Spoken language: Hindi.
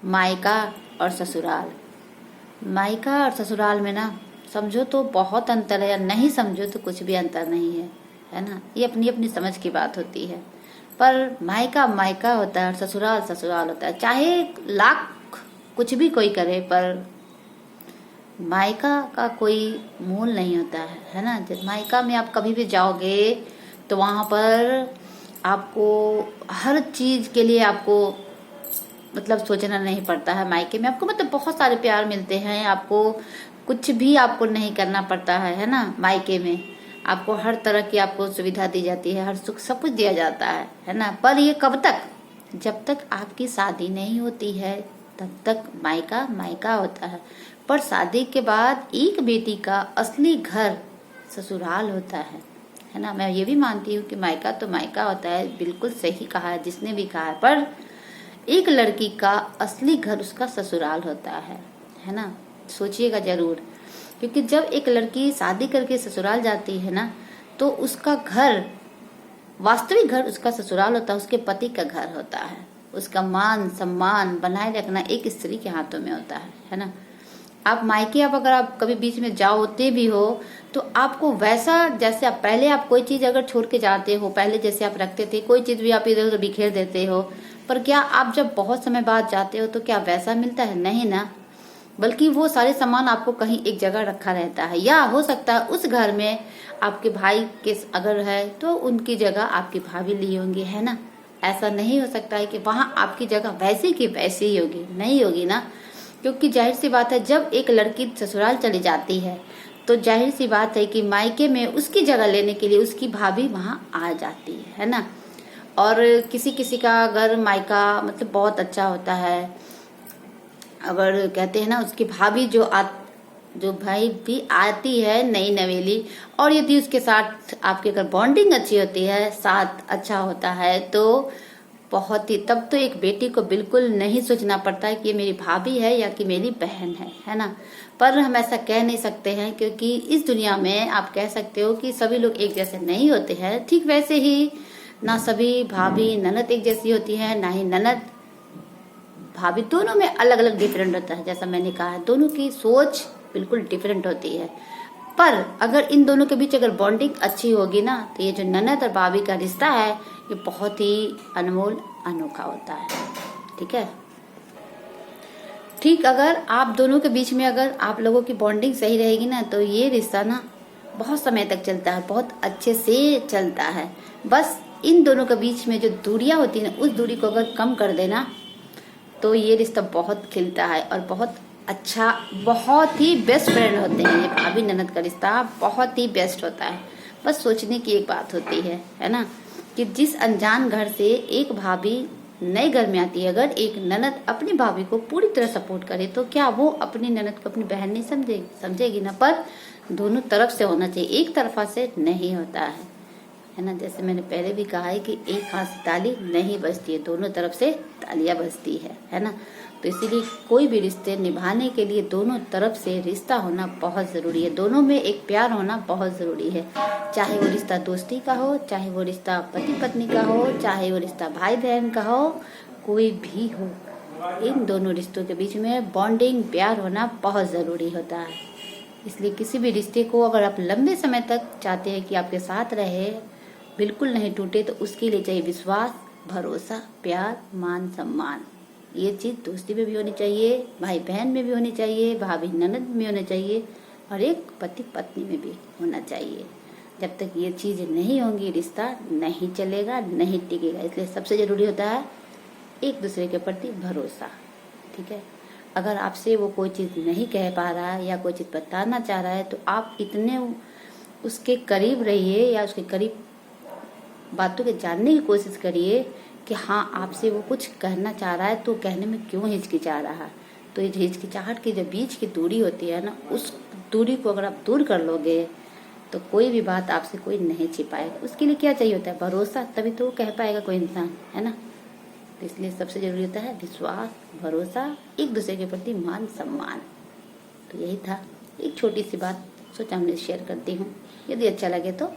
मायका और ससुराल। मायका और ससुराल में ना समझो तो बहुत अंतर है, या नहीं समझो तो कुछ भी अंतर नहीं है, है ना। ये अपनी अपनी समझ की बात होती है। पर मायका मायका होता है और ससुराल ससुराल होता है। चाहे लाख कुछ भी कोई करे, पर मायका का कोई मूल नहीं होता है ना। जब मायका में आप कभी भी जाओगे तो वहाँ पर आपको हर चीज के लिए आपको मतलब सोचना नहीं पड़ता है। मायके में आपको मतलब बहुत सारे प्यार मिलते हैं, आपको कुछ भी आपको नहीं करना पड़ता है ना। मायके में आपको हर तरह की आपको सुविधा दी जाती है, हर सुख सब कुछ दिया जाता है ना। पर ये कब तक? जब तक आपकी शादी नहीं होती है तब तक मायका मायका होता है। पर शादी के बाद एक बेटी का असली घर ससुराल होता है ना। मैं ये भी मानती हूँ कि मायका तो मायका होता है, बिल्कुल सही कहा है जिसने भी कहा है। पर एक लड़की का असली घर उसका ससुराल होता है ना। सोचिएगा जरूर, क्योंकि जब एक लड़की शादी करके ससुराल जाती है ना तो उसका घर, वास्तविक घर उसका ससुराल होता है, उसके पति का घर होता है। उसका मान सम्मान बनाए रखना एक स्त्री के हाथों में होता है ना। आप मायके आप अगर आप कभी बीच में जाओते भी हो तो आपको वैसा, जैसे आप पहले आप कोई चीज अगर छोड़ के जाते हो, पहले जैसे आप रखते थे, कोई चीज भी आप इधर उधर बिखेर देते हो, पर क्या आप जब बहुत समय बाद जाते हो तो क्या वैसा मिलता है? नहीं ना। बल्कि वो सारे सामान आपको कहीं एक जगह रखा रहता है, या हो सकता है उस घर में आपके भाई के अगर है तो उनकी जगह आपकी भाभी ली होंगी, है ना। ऐसा नहीं हो सकता है कि वहां आपकी जगह वैसे की वैसी ही होगी, नहीं होगी ना। क्योंकि जाहिर सी बात है, जब एक लड़की ससुराल चली जाती है तो जाहिर सी बात है कि मायके में उसकी जगह लेने के लिए उसकी भाभी वहां आ जाती है ना। और किसी किसी का अगर मायका मतलब बहुत अच्छा होता है, अगर कहते हैं ना उसकी भाभी जो भाई भी आती है नई नवेली, और यदि उसके साथ आपके अगर बॉन्डिंग अच्छी होती है, साथ अच्छा होता है, तो बहुत ही, तब तो एक बेटी को बिल्कुल नहीं सोचना पड़ता है कि ये मेरी भाभी है या कि मेरी बहन है ना। पर हम ऐसा कह नहीं सकते हैं, क्योंकि इस दुनिया में आप कह सकते हो कि सभी लोग एक जैसे नहीं होते हैं। ठीक वैसे ही ना सभी भाभी ननद एक जैसी होती है, ना ही ननद भाभी, दोनों में अलग अलग डिफरेंट होता है। जैसा मैंने कहा है, दोनों की सोच बिल्कुल डिफरेंट होती है। पर अगर इन दोनों के बीच अगर बॉन्डिंग अच्छी होगी ना तो ये जो ननद और भाभी का रिश्ता है ये बहुत ही अनमोल अनोखा होता है। ठीक है। ठीक, अगर आप दोनों के बीच में अगर आप लोगों की बॉन्डिंग सही रहेगी ना तो ये रिश्ता ना बहुत समय तक चलता है, बहुत अच्छे से चलता है। बस इन दोनों के बीच में जो दूरियां होती है ना, उस दूरी को अगर कम कर देना तो ये रिश्ता बहुत खिलता है और बहुत अच्छा, बहुत ही बेस्ट फ्रेंड होते हैं। ये भाभी ननद का रिश्ता बहुत ही बेस्ट होता है। बस सोचने की एक बात होती है ना, कि जिस अनजान घर से एक भाभी नए घर में आती है, अगर एक ननद अपनी भाभी को पूरी तरह सपोर्ट करे तो क्या वो अपनी ननद को अपनी बहन नहीं समझेगी ना। पर दोनों तरफ से होना चाहिए, एक तरफा से नहीं होता है ना। जैसे मैंने पहले भी कहा है कि एक हाथ से ताली नहीं बजती है, दोनों तरफ से तालियां बजती है ना। तो इसीलिए कोई भी रिश्ते निभाने के लिए दोनों तरफ से रिश्ता होना बहुत जरूरी है, दोनों में एक प्यार होना बहुत जरूरी है। चाहे वो रिश्ता दोस्ती का हो, चाहे वो रिश्ता पति पत्नी का हो, चाहे वो रिश्ता भाई बहन का हो, कोई भी हो, इन दोनों रिश्तों के बीच में बॉन्डिंग प्यार होना बहुत जरूरी होता है। इसलिए किसी भी रिश्ते को अगर आप लंबे समय तक चाहते हैं कि आपके साथ रहे, बिल्कुल नहीं टूटे, तो उसके लिए चाहिए विश्वास, भरोसा, प्यार, मान सम्मान। ये चीज दोस्ती में भी होनी चाहिए, भाई बहन में भी होनी चाहिए, भाभी ननद में होना चाहिए, और एक पति पत्नी में भी होना चाहिए। जब तक ये चीज नहीं होंगी रिश्ता नहीं चलेगा, नहीं टिकेगा। इसलिए सबसे जरूरी होता है एक दूसरे के प्रति भरोसा। ठीक है। अगर आपसे वो कोई चीज नहीं कह पा रहा है या कोई चीज बताना चाह रहा है तो आप इतने उसके करीब रहिए या उसके करीब बातों के जानने की कोशिश करिए कि हाँ, आपसे वो कुछ कहना चाह रहा है तो कहने में क्यों हिचकिचा रहा है। तो ये हिचकिचाहट की जो बीच की दूरी होती है ना, उस दूरी को अगर आप दूर कर लोगे तो कोई भी बात आपसे कोई नहीं छिपाएगा। उसके लिए क्या चाहिए होता है? भरोसा, तभी तो वो कह पाएगा कोई इंसान, है ना। तो इसलिए सबसे जरूरी होता है विश्वास, भरोसा, एक दूसरे के प्रति मान सम्मान। तो यही था, एक छोटी सी बात सोचा हमने शेयर करती हूँ। यदि अच्छा लगे तो